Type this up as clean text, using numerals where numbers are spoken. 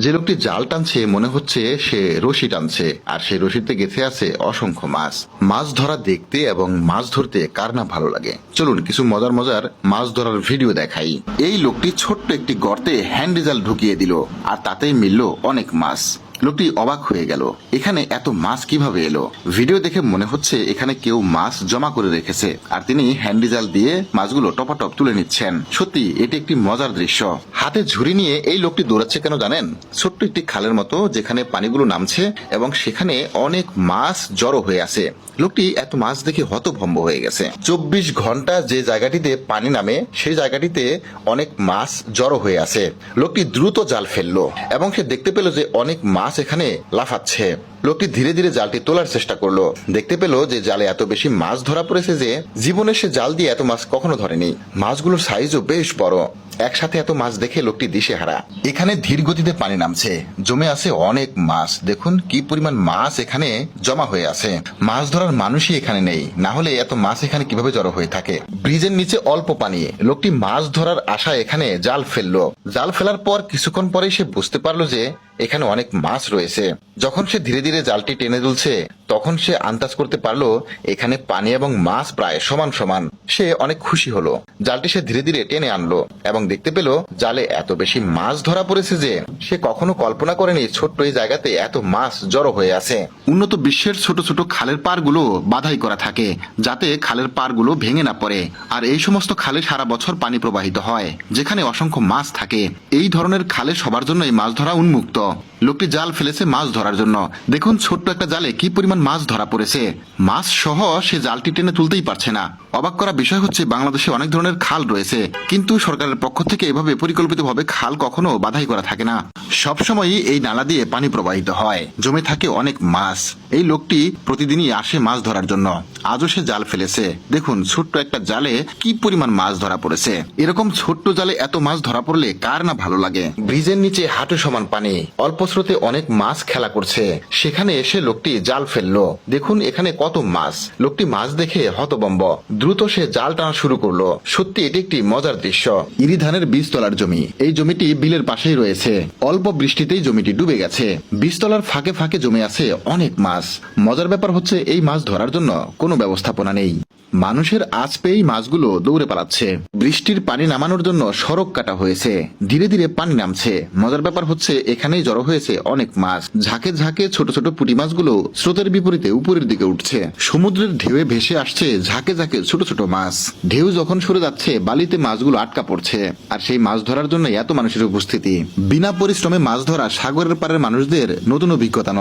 যে লোকটি জাল টানছে মনে হচ্ছে সে রশি টানছে, আর সেই রশিতে গেঁথে আছে অসংখ্য মাছ। মাছ ধরা দেখতে এবং মাছ ধরতে কার না ভালো লাগে। চলুন কিছু মজার মজার মাছ ধরার ভিডিও দেখাই। এই লোকটি ছোট্ট একটি গর্তে হ্যান্ড জাল ঢুকিয়ে দিল, আর তাতেই মিলল অনেক মাছ। লোকটি অবাক হয়ে গেল, এখানে এত মাছ কিভাবে এলো। ভিডিও দেখে মনে হচ্ছে এখানে কেউ মাছ জমা করে রেখেছে, আর তিনি হ্যান্ডিজাল দিয়ে মাছগুলো টপাটপ তুলে নিচ্ছেন। সত্যি এটি একটি মজার দৃশ্য। হাতে ঝুড়ি নিয়ে এই লোকটি দৌড়াচ্ছে কেন জানেন? ছোট্ট একটি খালের মতো যেখানে পানিগুলো নামছে এবং সেখানে অনেক মাছ জড়ো হয়ে আছে। লোকটি এত মাছ দেখে হতভম্ব হয়ে গেছে। 24 ঘন্টা যে জায়গাটিতে পানি নামে সেই জায়গাটিতে অনেক মাছ জড়ো হয়ে আছে। লোকটি দ্রুত জাল ফেললো এবং সে দেখতে পেল যে অনেক মাছ এখানে লাফাচ্ছে। লোকটি ধীরে ধীরে জালটি তোলার চেষ্টা করলো। দেখতে পেল যে জালে এত বেশি মাছ ধরা পড়েছে যে জীবনে সে জাল দিয়ে এত মাছ কখনো ধরেনি। মাছগুলোর সাইজও বেশ বড়। একসাথে এত মাছ দেখে লোকটি দিশেহারা। এখানে ধীর গতিতে পানি নামছে, জমে আছে অনেক মাছ। দেখুন কি পরিমাণ মাছ এখানে জমা হয়ে আছে। মাছ ধরার মানুষই এখানে নেই, না হলে এত মাছ এখানে কিভাবে জড়ো হয়ে থাকে। ব্রিজের নিচে অল্প পানি। লোকটি মাছ ধরার আশায় এখানে জাল ফেললো। জাল ফেলার পর কিছুক্ষণ পরেই সে বুঝতে পারলো যে এখানে অনেক মাছ রয়েছে। যখন সে ধীরে ধীরে জালটি টেনে তুলছে তখন সে আন্দাজ করতে পারলো এখানে পানি এবং মাছ প্রায় সমান সমান। সে অনেক খুশি হলো। জালটি সে ধীরে ধীরে টেনে আনলো এবং দেখতে পেল জালে এত বেশি মাছ ধরা পড়েছে যে সে কখনো কল্পনা করেনি ছোট্ট এই জায়গাতে এত মাছ জড়ো হয়ে আছে। উন্নত বিশ্বের ছোট ছোট খালের পাড়গুলো বাধাই করা থাকে যাতে খালের পাড়গুলো ভেঙে না পড়ে, আর এই সমস্ত খালে সারা বছর পানি প্রবাহিত হয় যেখানে অসংখ্য মাছ থাকে। এই ধরনের খালে সবার জন্যই মাছ ধরা উন্মুক্ত। লোকটি জাল ফেলেছে মাছ ধরার জন্য। দেখুন ছোট্ট একটা জালে কি পরিমাণ মাছ ধরা পড়েছে। মাছ সহ সে জালটি টেনে তুলতেই পারছে না। অবাক করা বিষয় হচ্ছে বাংলাদেশে অনেক ধরনের খাল রয়েছে, কিন্তু সরকারের পক্ষ থেকে এভাবে পরিকল্পিতভাবে খাল কখনো বাধাই করা থাকে না। সবসময়ই এই নালা দিয়ে পানি প্রবাহিত হয়, জমে থাকে অনেক মাছ। এই লোকটি প্রতিদিনই আসে মাছ ধরার জন্য। আজও সে জাল ফেলেছে। দেখুন ছোট্ট একটা জালে কি পরিমাণ মাছ ধরা পড়েছে। এরকম ছোট্ট জালে এত মাছ ধরা পড়লে কার না ভালো লাগে। ব্রিজের নিচে হাঁটু সমান পানি, অল্প স্রোতে অনেক মাছ খেলা করছে। সেখানে এসে লোকটি জাল ফেললো। দেখুন এখানে কত মাছ। লোকটি মাছ দেখে হতভম্ব। দ্রুত সে জাল টানা শুরু করলো। সত্যি এটি একটি মজার দৃশ্য। ইরি ধানের বীজতলার জমি। এই জমিটি বিলের পাশেই রয়েছে। অল্প বৃষ্টিতেই জমিটি ডুবে গেছে। বীজতলার ফাঁকে ফাঁকে জমে আছে অনেক মাছ। মজার ব্যাপার হচ্ছে এই মাছ ধরার জন্য কোনো ব্যবস্থাপনা নেই। মানুষের আজ পেয়েই মাছগুলো দৌড়ে পালাচ্ছে। বৃষ্টির পানি নামানোর জন্য সড়ক কাটা হয়েছে। ধীরে ধীরে পানি নামছে। মজার ব্যাপার হচ্ছে এখানেই জড়ো হয়েছে অনেক মাছ। ঝাঁকে ঝাঁকে ছোট ছোট পুঁটি মাছগুলো স্রোতের বিপরীতে উপরের দিকে উঠছে। সমুদ্রের ঢেউয়ে ভেসে আসছে ঝাঁকে ঝাঁকে ছোট ছোট মাছ। ঢেউ যখন সরে যাচ্ছে বালিতে মাছগুলো আটকা পড়ছে। আর সেই মাছ ধরার জন্য এত মানুষের উপস্থিতি। বিনা পরিশ্রমে মাছ ধরা সাগরের পাড়ের মানুষদের নতুন অভিজ্ঞতা নয়।